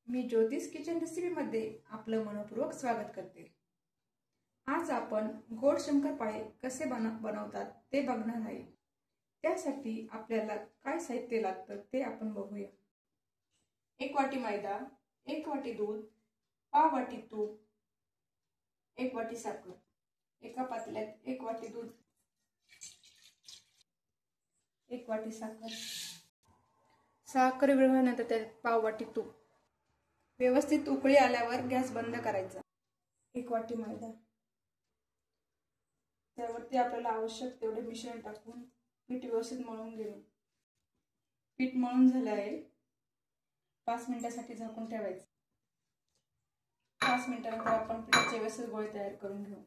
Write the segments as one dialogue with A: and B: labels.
A: मी ज्योतिष किचन रेसिपीमध्ये आपलं मनपूर्वक स्वागत करते। आज आपण गोड शंकरपाळे कसे बनवतात ते बघणार आहे। त्यासाठी आपल्याला काय साहित्य लागतं ते आपण बघूया। 1 वाटी मैदा, 1 वाटी दूध, पाव वाटी तूप, 1 वाटी साखर। एका पातेल्यात 1 वाटी दूध, 1 वाटी साखर, साखर विरघळल्यानंतर त्यात पाव वाटी तूप। व्यवस्थित उकळी आल्यावर गॅस बंद करायचा। 1 वाटी मैदा, त्यावरती आपल्याला आवश्यक तेवढे मिश्रण टाकून पीठ व्यवस्थित मळून घेऊ। पीठ मळून झाले आहे। 5 मिनिटांसाठी झाकून ठेवायचे। 5 मिनिटांनंतर आपण पिठाचे व्यवस्थित गोळे तयार करून घेऊ।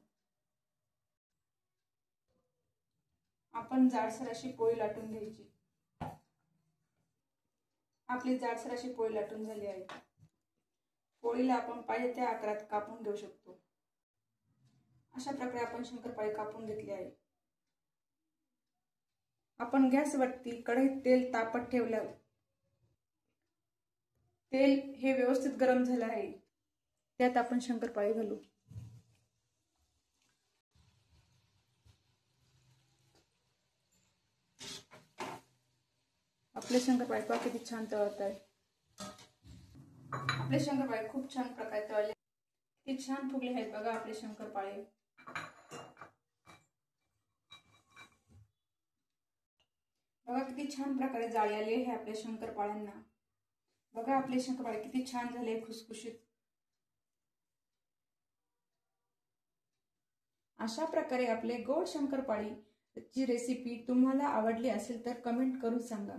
A: आपण जाडसर अशी पोळी लाटून घ्यायची। आपली जाडसर अशी पोळी लाटून झाली आहे। पोळीला आपण पाहिजे त्या आकारात कापून घेऊ शकतो। अशा प्रकारे आपण शंकरपाळे कापून घेतले आहे। आपण गॅसवरती कढईत तेल तापत ठेवलं। तेल हे व्यवस्थित गरम झाले आहे। त्यात आपण शंकरपाळे घालू। आपले शंकरपाळे पहा किती छान तळत आहे। आपले शंकरपाळे खूप छान प्रकारे तळले, किती छान फुगले आहेत बघा आपले शंकरपाळे। बघा किती छान प्रकारे जाळी आली आहे आपल्या शंकरपाळ्यांना। बघा आपले शंकरपाळे किती छान झाले, खुसखुशीत। अशा प्रकारे आपले गोड शंकरपाळी ची रेसिपी तुम्हाला आवडली असेल तर कमेंट करून सांगा।